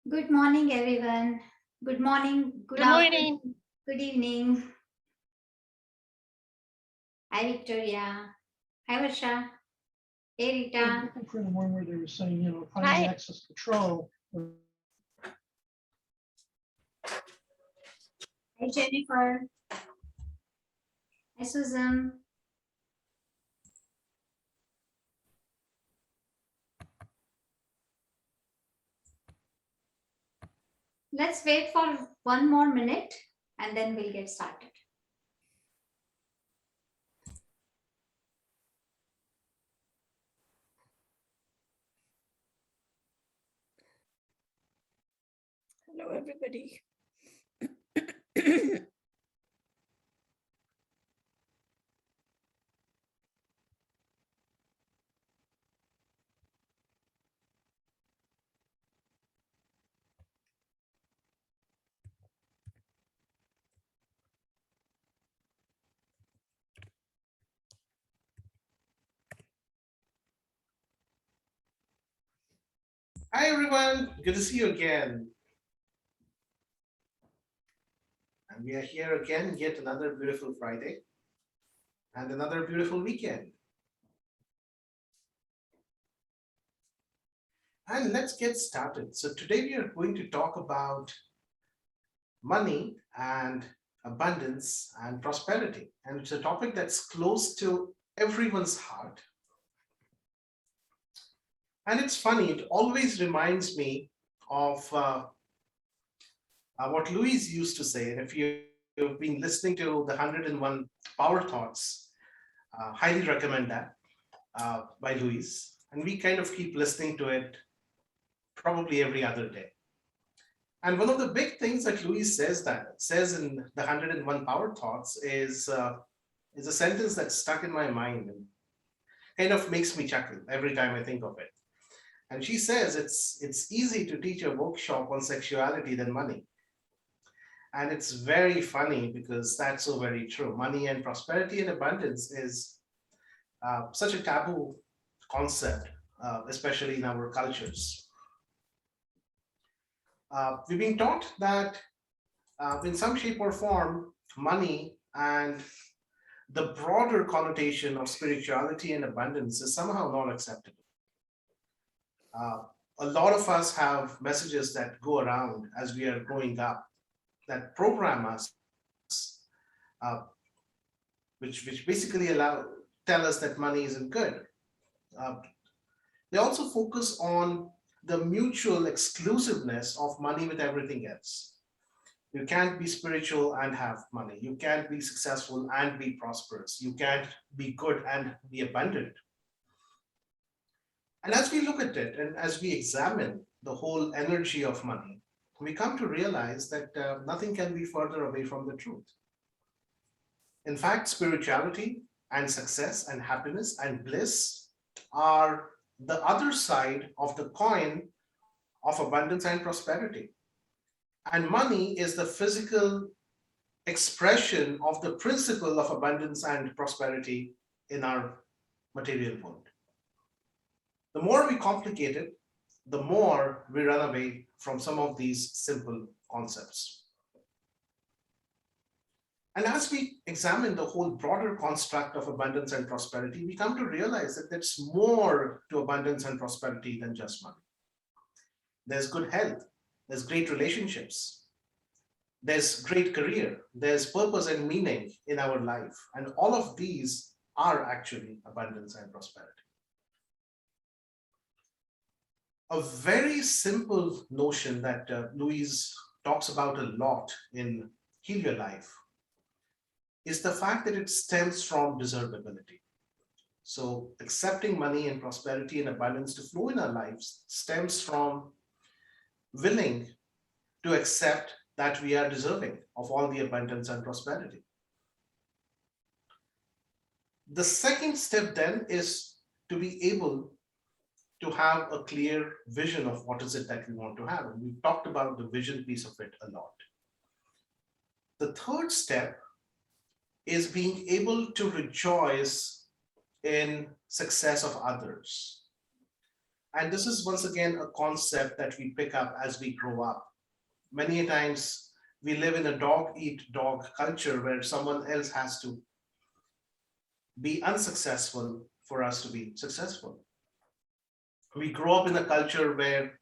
Good morning, everyone. Good morning, good Good afternoon, morning. good evening. Hi, Victoria. Hi, Varsha. Hey, I was Rita. looking for the one where they were saying, finding Hi. access control. Hi, Jennifer. Hi, Susan. Let's wait for 1 more minute and then we'll get started. Hello, everybody. Hi everyone, good to see you again. And we are here again, yet another beautiful Friday and another beautiful weekend. And let's get started. So, today we are going to talk about money and abundance and prosperity. And it's a topic that's close to everyone's heart. And it's funny, it always reminds me of what Louise used to say. And if you've been listening to the 101 Power Thoughts, highly recommend that by Louise. And we kind of keep listening to it probably every other day. And one of the big things that Louise says in the 101 Power Thoughts is a sentence that's stuck in my mind and kind of makes me chuckle every time I think of it. And she says it's easy to teach a workshop on sexuality than money. And it's very funny because that's so very true. Money and prosperity and abundance is such a taboo concept, especially in our cultures. We've been taught that in some shape or form, money and the broader connotation of spirituality and abundance is somehow not acceptable. Uh, a lot of us have messages that go around as we are growing up that program us, uh, which basically tell us that money isn't good. Uh, they also focus on the mutual exclusiveness of money with everything else. You can't be spiritual and have money. You can't be successful and be prosperous. You can't be good and be abundant. And as we look at it and as we examine the whole energy of money, we come to realize that nothing can be further away from the truth. In fact, spirituality and success and happiness and bliss are the other side of the coin of abundance and prosperity. And money is the physical expression of the principle of abundance and prosperity in our material world. The more we complicate it, the more we run away from some of these simple concepts. And as we examine the whole broader construct of abundance and prosperity, we come to realize that there's more to abundance and prosperity than just money. There's good health, there's great relationships, there's great career, there's purpose and meaning in our life. And all of these are actually abundance and prosperity. A very simple notion that Louise talks about a lot in Heal Your Life is the fact that it stems from deservability. So, accepting money and prosperity and abundance to flow in our lives stems from willing to accept that we are deserving of all the abundance and prosperity. The second step then is to be able to have a clear vision of what is it that we want to have. And we've talked about the vision piece of it a lot. The third step is being able to rejoice in success of others. And this is once again a concept that we pick up as we grow up. Many times we live in a dog eat dog culture where someone else has to be unsuccessful for us to be successful. We grow up in a culture where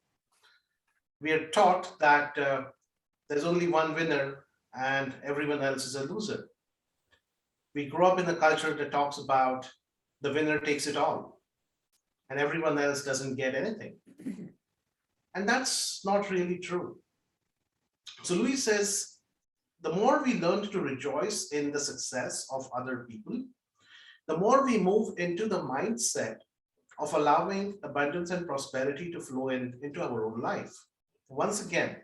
we are taught that there's only one winner and everyone else is a loser. We grow up in a culture that talks about the winner takes it all and everyone else doesn't get anything. And that's not really true. So Louis says the more we learn to rejoice in the success of other people, the more we move into the mindset of allowing abundance and prosperity to flow into our own life. Once again,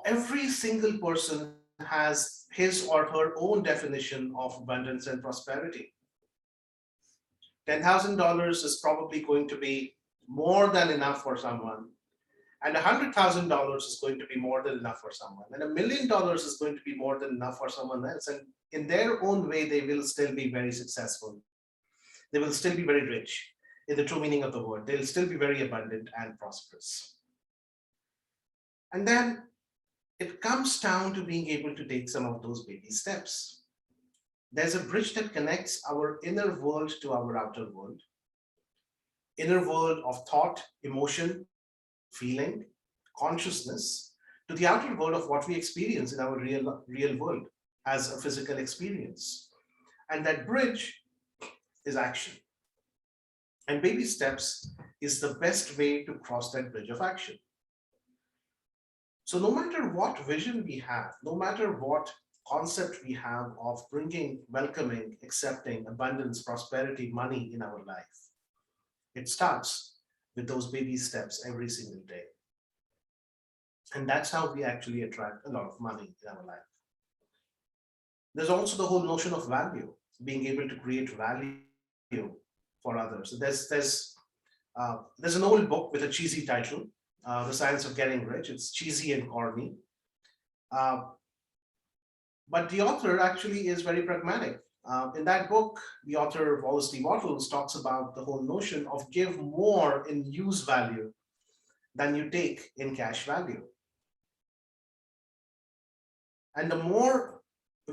every single person has his or her own definition of abundance and prosperity. $10,000 is probably going to be more than enough for someone, and $100,000 is going to be more than enough for someone, and $1,000,000 is going to be more than enough for someone else. And in their own way, they will still be very successful. They will still be very rich in the true meaning of the word. They'll still be very abundant and prosperous. And then it comes down to being able to take some of those baby steps. There's a bridge that connects our inner world to our outer world. Inner world of thought, emotion, feeling, consciousness, to the outer world of what we experience in our real world as a physical experience. And that bridge is action. And baby steps is the best way to cross that bridge of action. So no matter what vision we have, no matter what concept we have of bringing, welcoming, accepting abundance, prosperity, money in our life, it starts with those baby steps every single day. And that's how we actually attract a lot of money in our life. There's also the whole notion of value, being able to create value for others. So there's an old book with a cheesy title, The Science of Getting Rich. It's cheesy and corny. But the author actually is very pragmatic. In that book, the author, Wallace D. Wattles, talks about the whole notion of give more in use value than you take in cash value. And the more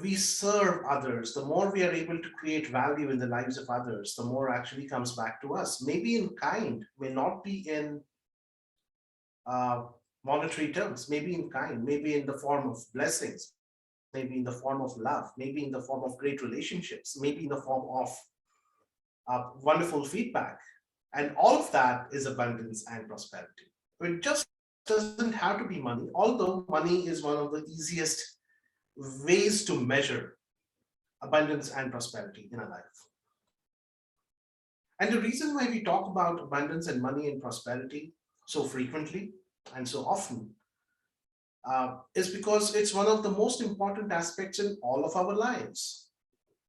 we serve others, the more we are able to create value in the lives of others, the more actually comes back to us. Maybe in kind, may not be in monetary terms, maybe in kind, maybe in the form of blessings, maybe in the form of love, maybe in the form of great relationships, maybe in the form of wonderful feedback. And all of that is abundance and prosperity. It just doesn't have to be money, although money is one of the easiest ways to measure abundance and prosperity in a life. And the reason why we talk about abundance and money and prosperity so frequently and so often is because it's one of the most important aspects in all of our lives.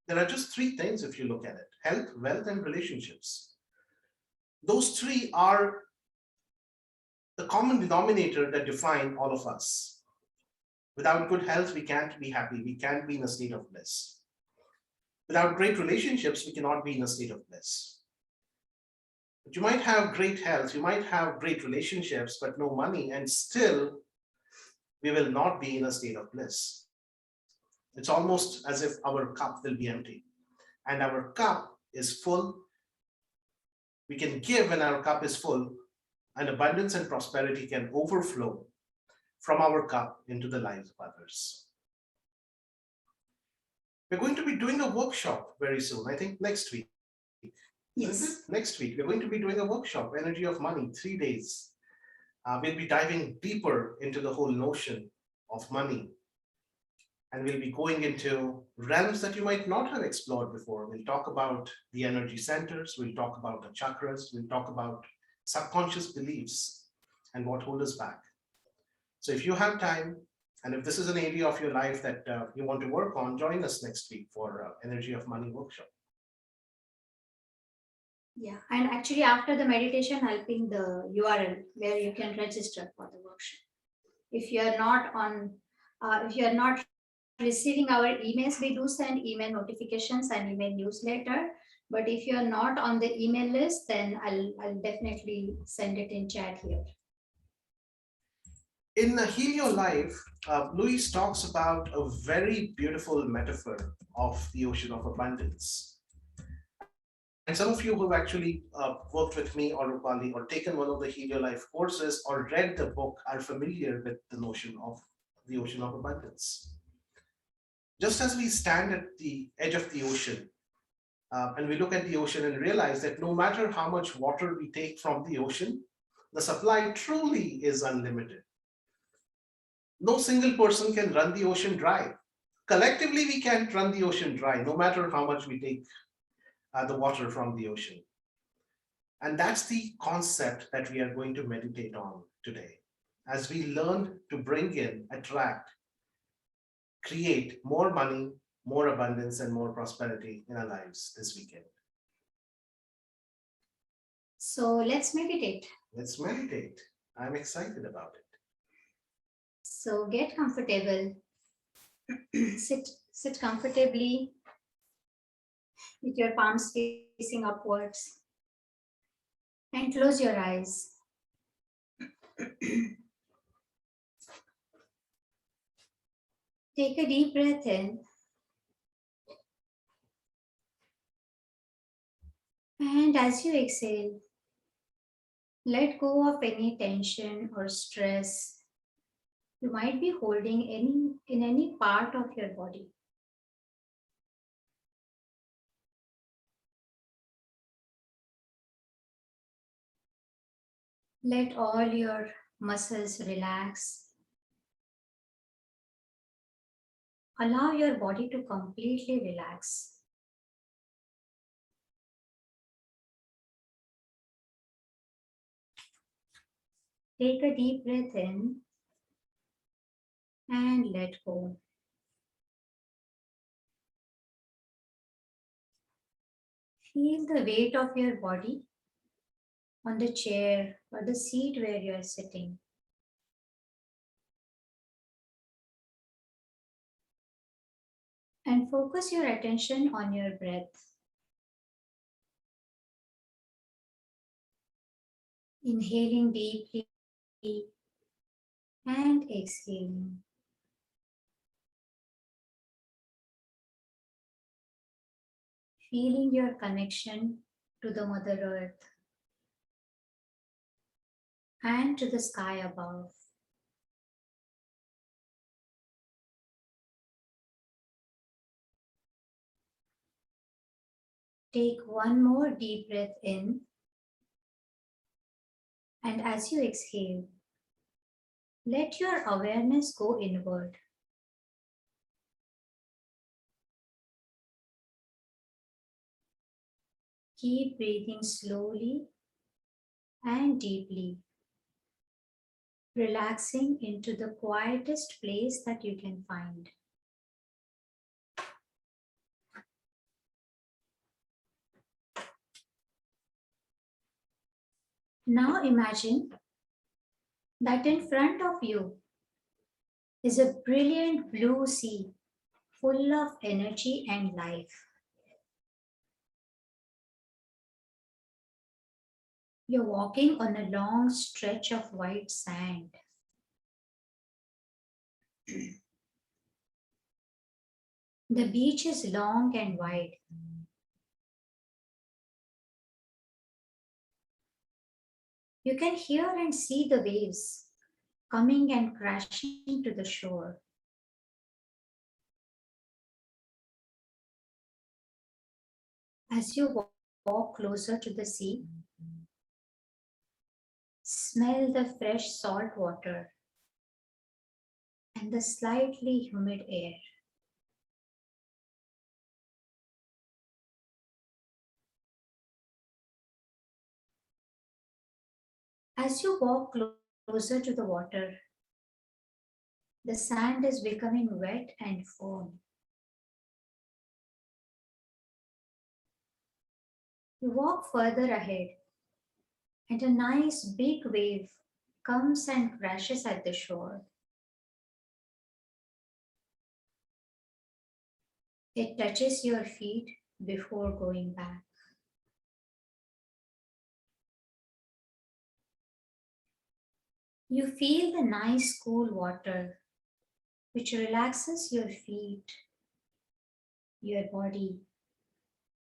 There are just three things if you look at it: health, wealth, and relationships. Those three are the common denominator that define all of us. Without good health, we can't be happy. We can't be in a state of bliss. Without great relationships, we cannot be in a state of bliss. But you might have great health, you might have great relationships, but no money, and still we will not be in a state of bliss. It's almost as if our cup will be empty, and our cup is full. We can give when our cup is full, and abundance and prosperity can overflow from our cup into the lives of others. We're going to be doing a workshop very soon, I think next week. Yes. Next week, we're going to be doing a workshop, Energy of Money, 3 days. We'll be diving deeper into the whole notion of money. And we'll be going into realms that you might not have explored before. We'll talk about the energy centers, we'll talk about the chakras, we'll talk about subconscious beliefs and what hold us back. So if you have time, and if this is an area of your life that you want to work on, join us next week for Energy of Money workshop. Yeah, and actually after the meditation, I'll ping the URL where you can register for the workshop. If you are not receiving our emails, we do send email notifications and email newsletter. But if you're not on the email list, then I'll definitely send it in chat here. In Heal Your Life, Louis talks about a very beautiful metaphor of the ocean of abundance. And some of you who've actually worked with me or Rupali or taken one of the Heal Your Life courses or read the book are familiar with the notion of the ocean of abundance. Just as we stand at the edge of the ocean and we look at the ocean and realize that no matter how much water we take from the ocean, the supply truly is unlimited. No single person can run the ocean dry. Collectively, we can't run the ocean dry, no matter how much we take the water from the ocean. And that's the concept that we are going to meditate on today as we learn to bring in, attract, create more money, more abundance, and more prosperity in our lives this weekend. So let's meditate. Let's meditate. I'm excited about it. So get comfortable. sit comfortably with your palms facing upwards and close your eyes. Take a deep breath in and as you exhale, let go of any tension or stress you might be holding in any part of your body. Let all your muscles relax. Allow your body to completely relax. Take a deep breath in and let go. Feel the weight of your body on the chair or the seat where you are sitting. And focus your attention on your breath. Inhaling deeply and exhaling. Feeling your connection to the Mother Earth and to the sky above. Take one more deep breath in, and as you exhale, let your awareness go inward. Keep breathing slowly and deeply, relaxing into the quietest place that you can find. Now imagine that in front of you is a brilliant blue sea full of energy and life. You're walking on a long stretch of white sand. The beach is long and wide. You can hear and see the waves coming and crashing to the shore. As you walk closer to the sea, smell the fresh salt water and the slightly humid air. As you walk closer to the water, the sand is becoming wet and firm. You walk further ahead, and a nice big wave comes and crashes at the shore. It touches your feet before going back. You feel the nice cool water which relaxes your feet, your body,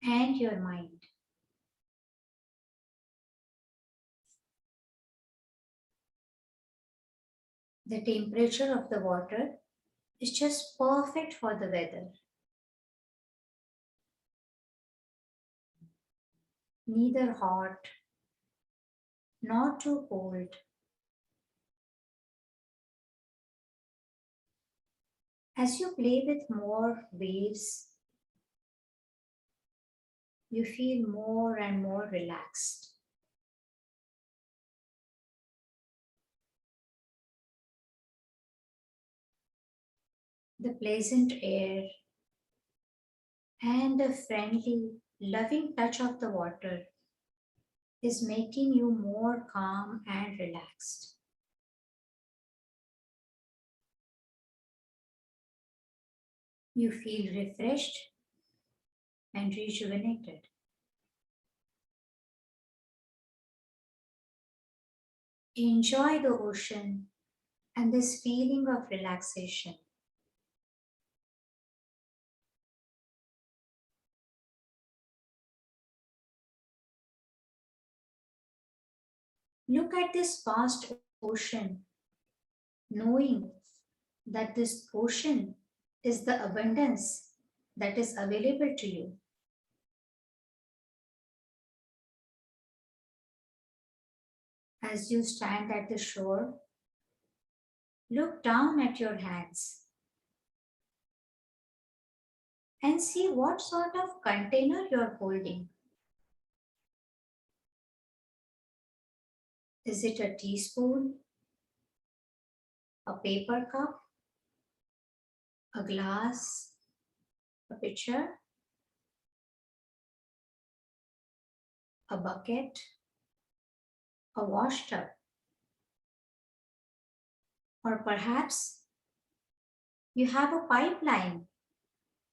and your mind. The temperature of the water is just perfect for the weather. Neither hot nor too cold. As you play with more waves, you feel more and more relaxed. The pleasant air and the friendly, loving touch of the water is making you more calm and relaxed. You feel refreshed and rejuvenated. Enjoy the ocean and this feeling of relaxation. Look at this vast ocean, knowing that this ocean is the abundance that is available to you. As you stand at the shore, look down at your hands and see what sort of container you're holding. Is it a teaspoon, a paper cup, a glass, a pitcher, a bucket, a washtub, or perhaps you have a pipeline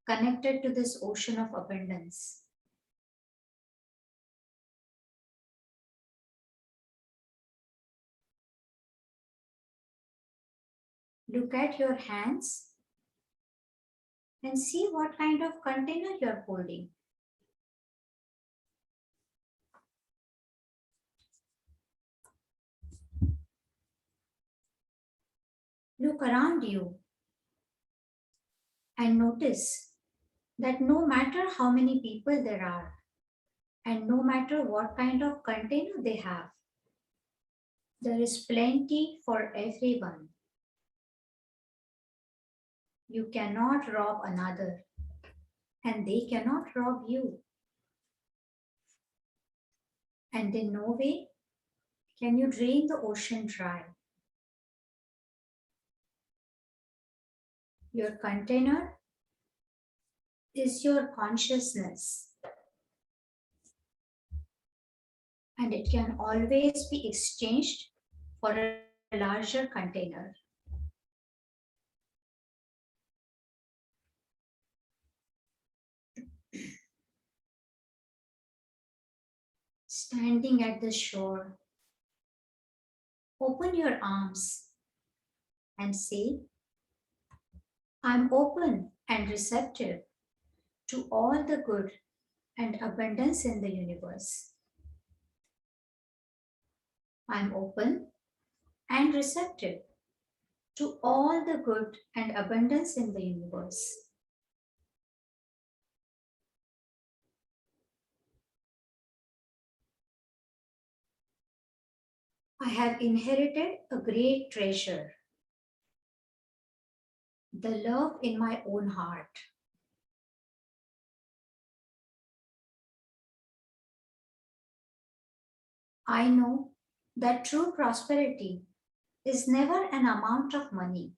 connected to this ocean of abundance? Look at your hands and see what kind of container you're holding. Look around you and notice that no matter how many people there are and no matter what kind of container they have, there is plenty for everyone. You cannot rob another and they cannot rob you. And in no way can you drain the ocean dry. Your container is your consciousness, and it can always be exchanged for a larger container. Standing at the shore, open your arms and say, I'm open and receptive to all the good and abundance in the universe. I'm open and receptive to all the good and abundance in the universe. I have inherited a great treasure, the love in my own heart. I know that true prosperity is never an amount of money.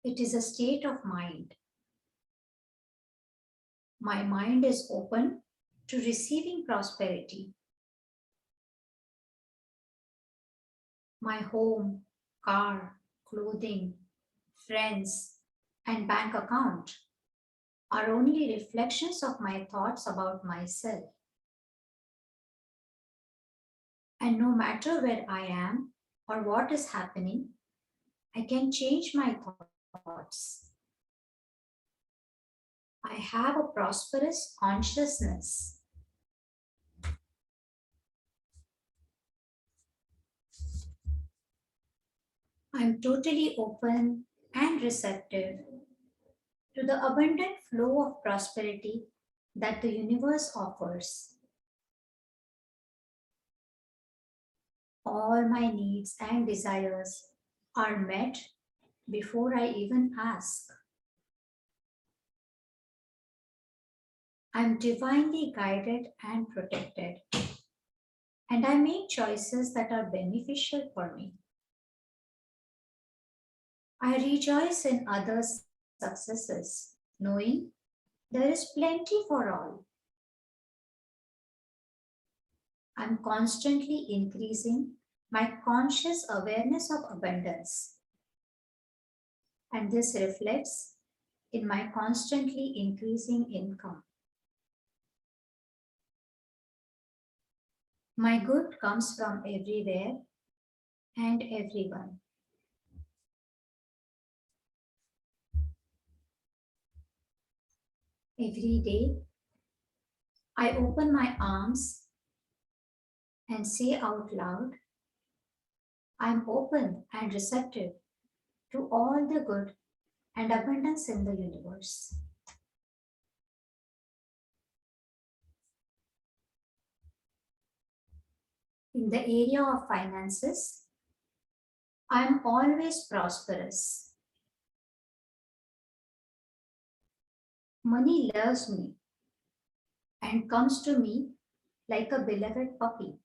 It is a state of mind. My mind is open to receiving prosperity. My home, car, clothing, friends, and bank account are only reflections of my thoughts about myself. And no matter where I am or what is happening, I can change my thoughts. I have a prosperous consciousness. I'm totally open and receptive to the abundant flow of prosperity that the universe offers. All my needs and desires are met before I even ask. I'm divinely guided and protected, and I make choices that are beneficial for me. I rejoice in others' successes, knowing there is plenty for all. I'm constantly increasing my conscious awareness of abundance, and this reflects in my constantly increasing income. My good comes from everywhere and everyone. Every day, I open my arms and say out loud, I'm open and receptive to all the good and abundance in the universe. In the area of finances, I'm always prosperous. Money loves me and comes to me like a beloved puppy.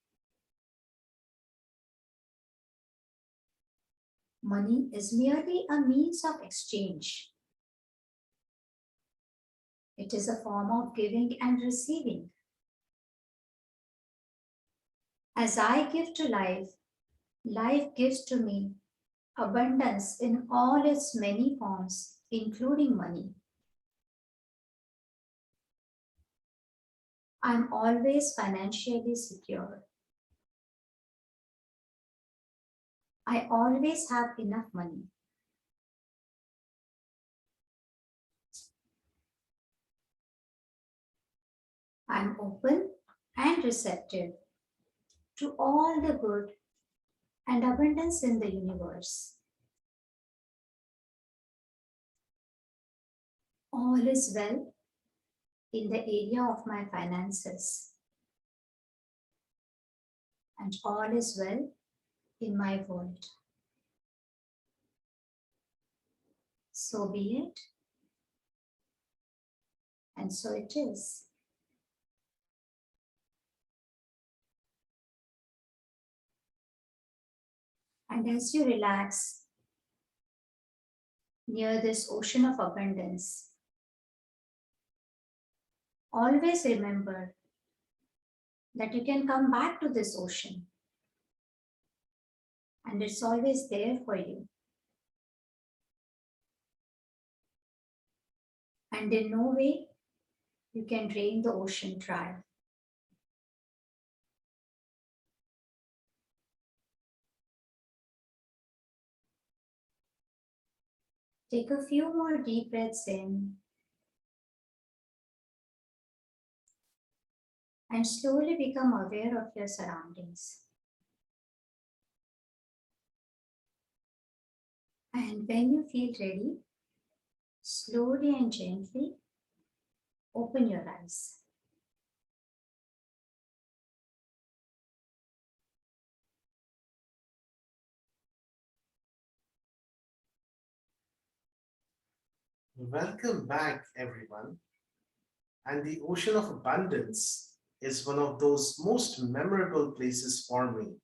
Money is merely a means of exchange. It is a form of giving and receiving. As I give to life, life gives to me abundance in all its many forms, including money. I'm always financially secure. I always have enough money. I'm open and receptive to all the good and abundance in the universe. All is well in the area of my finances, and all is well in my world. So be it, and so it is. And as you relax near this ocean of abundance, always remember that you can come back to this ocean, and it's always there for you. And in no way you can drain the ocean dry. Take a few more deep breaths in and slowly become aware of your surroundings. And when you feel ready, slowly and gently open your eyes. Welcome back, everyone. And the ocean of abundance is one of those most memorable places for me,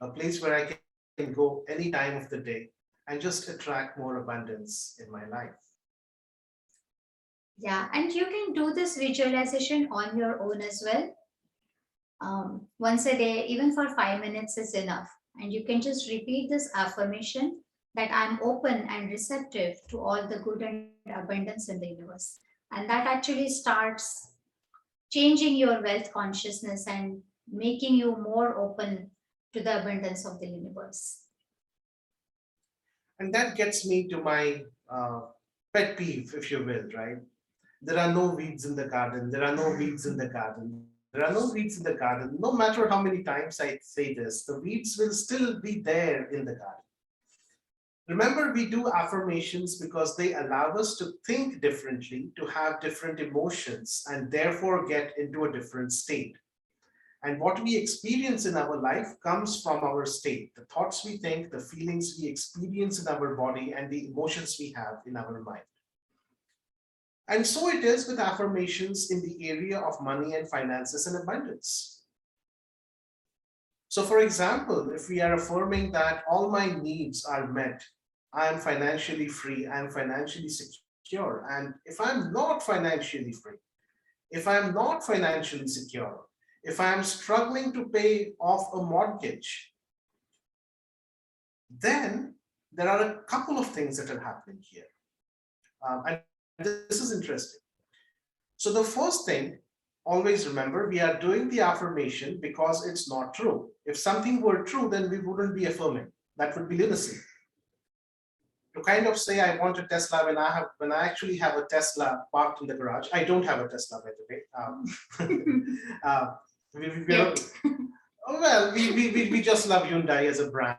a place where I can go any time of the day and just attract more abundance in my life. Yeah, and you can do this visualization on your own as well. Once a day, even for 5 minutes is enough. And you can just repeat this affirmation that I'm open and receptive to all the good and abundance in the universe. And that actually starts changing your wealth consciousness and making you more open to the abundance of the universe. And that gets me to my pet peeve, if you will, right? There are no weeds in the garden. There are no weeds in the garden. There are no weeds in the garden. No matter how many times I say this, the weeds will still be there in the garden. Remember, we do affirmations because they allow us to think differently, to have different emotions, and therefore get into a different state. And what we experience in our life comes from our state, the thoughts we think, the feelings we experience in our body, and the emotions we have in our mind. And so it is with affirmations in the area of money and finances and abundance. So for example, if we are affirming that all my needs are met, I am financially free, I am financially secure. And if I'm not financially free, if I'm not financially secure, if I'm struggling to pay off a mortgage, then there are a couple of things that are happening here. And this is interesting. So the first thing, always remember, we are doing the affirmation because it's not true. If something were true, then we wouldn't be affirming. That would be lunacy. To kind of say I want a Tesla when I actually have a Tesla parked in the garage. I don't have a Tesla, by the way. We just love Hyundai as a brand.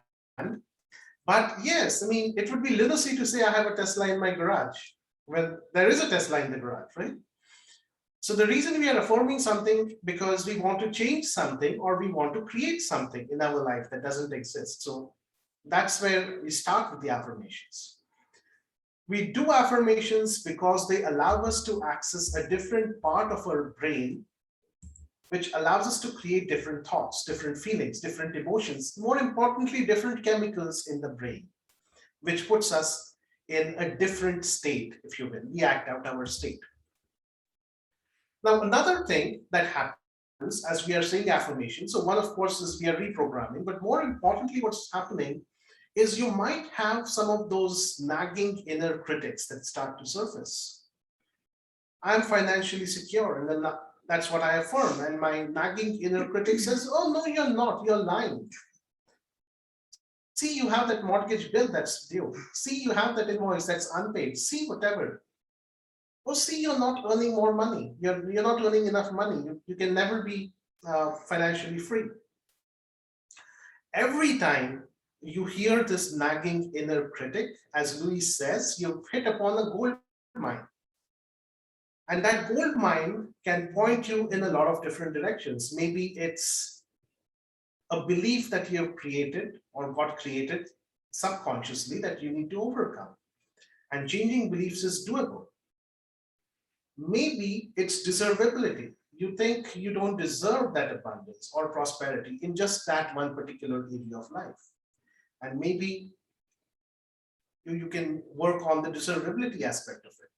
But yes, I mean, it would be lunacy to say I have a Tesla in my garage when there is a Tesla in the garage, right? So the reason we are affirming something because we want to change something or we want to create something in our life that doesn't exist. So that's where we start with the affirmations. We do affirmations because they allow us to access a different part of our brain, which allows us to create different thoughts, different feelings, different emotions, more importantly, different chemicals in the brain, which puts us in a different state, if you will. We act out our state. Now, another thing that happens as we are saying affirmation, so one, of course, is we are reprogramming, but more importantly, what's happening is you might have some of those nagging inner critics that start to surface. I'm financially secure, and then that's what I affirm. And my nagging inner critic says, oh, no, you're not, you're lying. See, you have that mortgage bill that's due. See, you have that invoice that's unpaid. See, whatever. Oh, see, you're not earning more money. You're not earning enough money. You can never be financially free. Every time you hear this nagging inner critic, as Louis says, you've hit upon a gold mine. And that gold mine can point you in a lot of different directions. Maybe it's a belief that you have created or got created subconsciously that you need to overcome. And changing beliefs is doable. Maybe it's deservability. You think you don't deserve that abundance or prosperity in just that one particular area of life. And maybe you can work on the deservability aspect of it.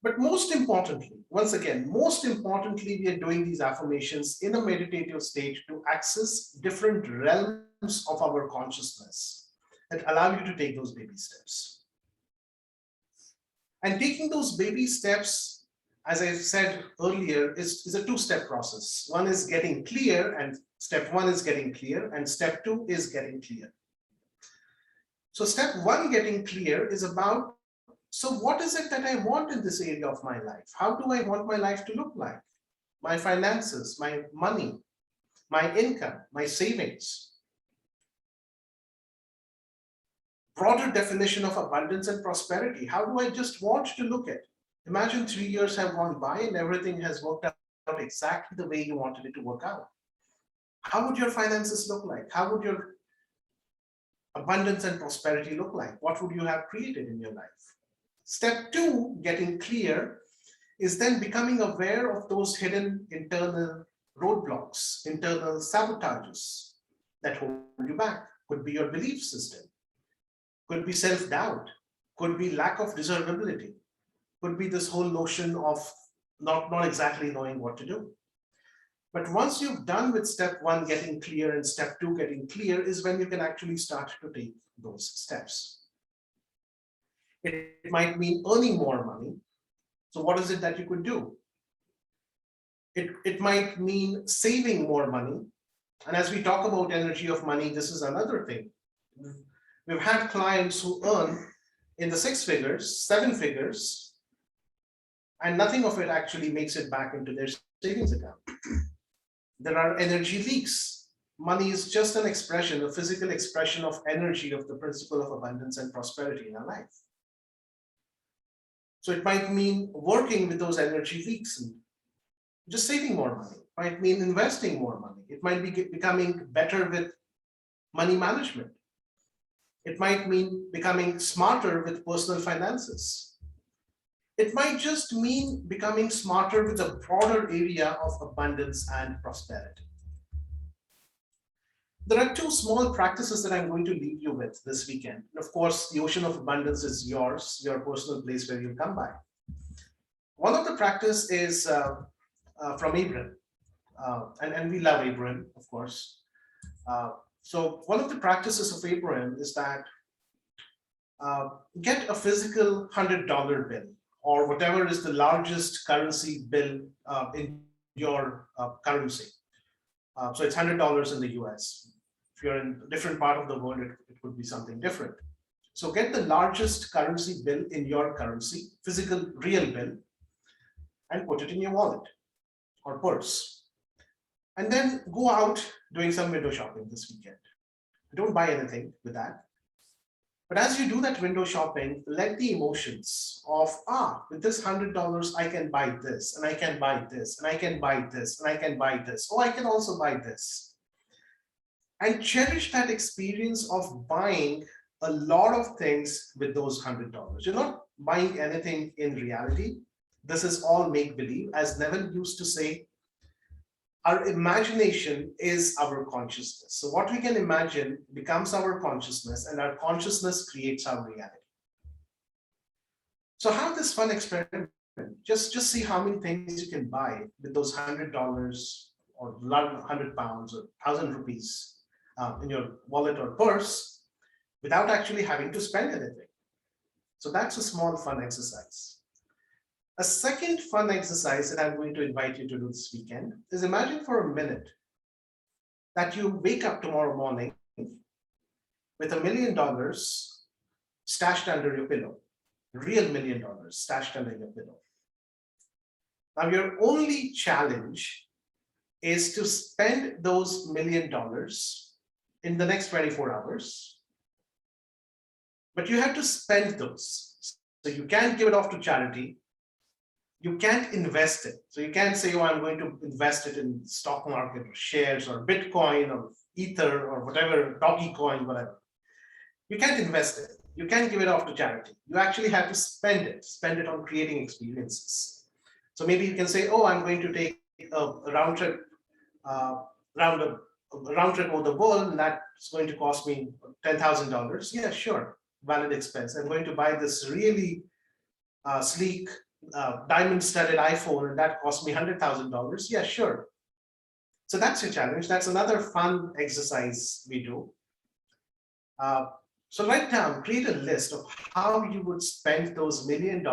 But most importantly, once again, most importantly, we are doing these affirmations in a meditative state to access different realms of our consciousness that allow you to take those baby steps. And taking those baby steps, as I said earlier, is a two-step process. One is getting clear, and step one is getting clear, and step two is getting clear. So step one, getting clear, is about, so what is it that I want in this area of my life? How do I want my life to look like? My finances, my money, my income, my savings. Broader definition of abundance and prosperity. How do I just want to look at? Imagine 3 years have gone by and everything has worked out exactly the way you wanted it to work out. How would your finances look like? How would your abundance and prosperity look like? What would you have created in your life? Step two, getting clear, is then becoming aware of those hidden internal roadblocks, internal sabotages that hold you back. Could be your belief system, could be self-doubt, could be lack of deservability, could be this whole notion of not exactly knowing what to do. But once you've done with step one, getting clear, and step two, getting clear, is when you can actually start to take those steps. It might mean earning more money. So what is it that you could do? It might mean saving more money. And as we talk about energy of money, this is another thing, We've had clients who earn in the 6 figures, 7 figures, and nothing of it actually makes it back into their savings account. There are energy leaks. Money is just an expression, a physical expression of energy of the principle of abundance and prosperity in our life. So it might mean working with those energy leaks and just saving more money. It might mean investing more money. It might be becoming better with money management. It might mean becoming smarter with personal finances. It might just mean becoming smarter with a broader area of abundance and prosperity. There are 2 small practices that I'm going to leave you with this weekend. And of course, the ocean of abundance is yours, your personal place where you come by. One of the practice is from Abraham, and we love Abraham, of course. So one of the practices of Abraham is that get a physical $100 bill or whatever is the largest currency bill in your currency. So it's $100 in the US. If you're in a different part of the world, it could be something different. So get the largest currency bill in your currency, physical real bill, and put it in your wallet or purse. And then go out doing some window shopping this weekend. Don't buy anything with that. But as you do that window shopping, let the emotions of, with this $100, I can buy this, and I can buy this, and I can buy this, and I can buy this. Oh, I can also buy this. And cherish that experience of buying a lot of things with those $100. You're not buying anything in reality. This is all make-believe. As Neville used to say, our imagination is our consciousness. So what we can imagine becomes our consciousness, and our consciousness creates our reality. So have this fun experiment. Just see how many things you can buy with those $100 or 100 pounds or 1,000 rupees in your wallet or purse without actually having to spend anything. So that's a small fun exercise. A second fun exercise that I'm going to invite you to do this weekend is imagine for a minute that you wake up tomorrow morning with $1 million stashed under your pillow, real $1 million stashed under your pillow. Now, your only challenge is to spend those $1 million in the next 24 hours, but you have to spend those. So you can't give it off to charity. You can't invest it. So you can't say, oh, I'm going to invest it in stock market or shares or Bitcoin or Ether or whatever, doggy coin, whatever. You can't invest it. You can't give it off to charity. You actually have to spend it on creating experiences. So maybe you can say, oh, I'm going to take a round trip over the world, and that's going to cost me $10,000. Yeah, sure, valid expense. I'm going to buy this really sleek diamond-studded iPhone, and that cost me $100,000. Yeah, sure. So that's your challenge. That's another fun exercise we do. So write down, create a list of how you would spend those $1 million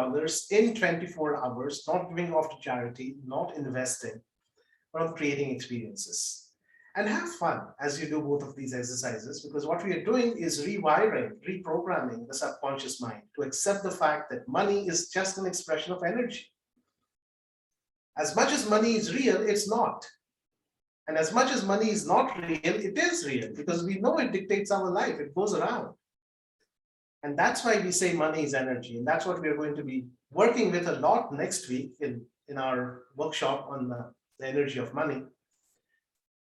in 24 hours, not giving off to charity, not investing, but on creating experiences. And have fun as you do both of these exercises, because what we are doing is rewiring, reprogramming the subconscious mind to accept the fact that money is just an expression of energy. As much as money is real, it's not. And as much as money is not real, it is real, because we know it dictates our life, it goes around. And that's why we say money is energy. And that's what we're going to be working with a lot next week in our workshop on the energy of money.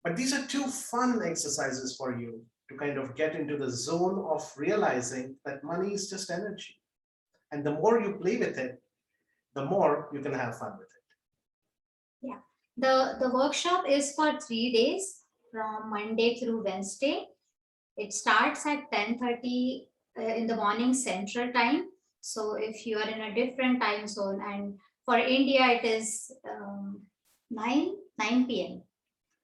But these are 2 fun exercises for you to kind of get into the zone of realizing that money is just energy. And the more you play with it, the more you can have fun with it. Yeah. The workshop is for 3 days from Monday through Wednesday. It starts at 10:30 in the morning Central Time. So if you are in a different time zone, and for India, it is 9 p.m.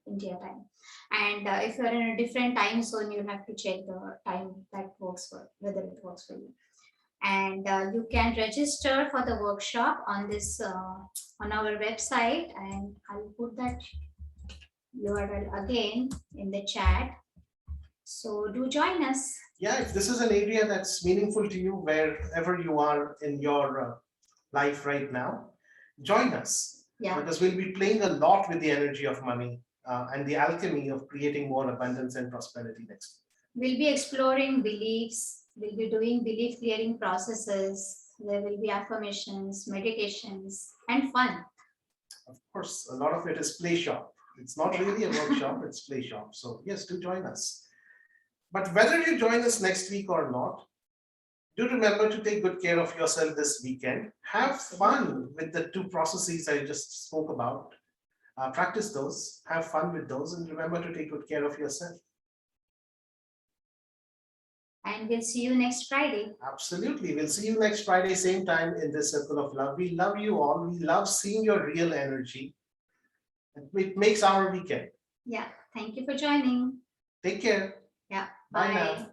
India time. And if you're in a different time zone, you have to check the time that works for, whether it works for you. And you can register for the workshop on this on our website, and I'll put that URL again in the chat. So do join us. Yeah, if this is an area that's meaningful to you, wherever you are in your life right now, join us. Yeah. Because we'll be playing a lot with the energy of money and the alchemy of creating more abundance and prosperity next. We'll be exploring beliefs. We'll be doing belief clearing processes. There will be affirmations, meditations, and fun. Of course, a lot of it is play shop. It's not really a workshop, it's play shop. So yes, do join us. But whether you join us next week or not, do remember to take good care of yourself this weekend. Have fun with the two processes I just spoke about. Practice those, have fun with those, and remember to take good care of yourself. And we'll see you next Friday. Absolutely. We'll see you next Friday, same time in this circle of love. We love you all. We love seeing your real energy. It makes our weekend. Yeah. Thank you for joining. Take care. Yeah. Bye Bye. now.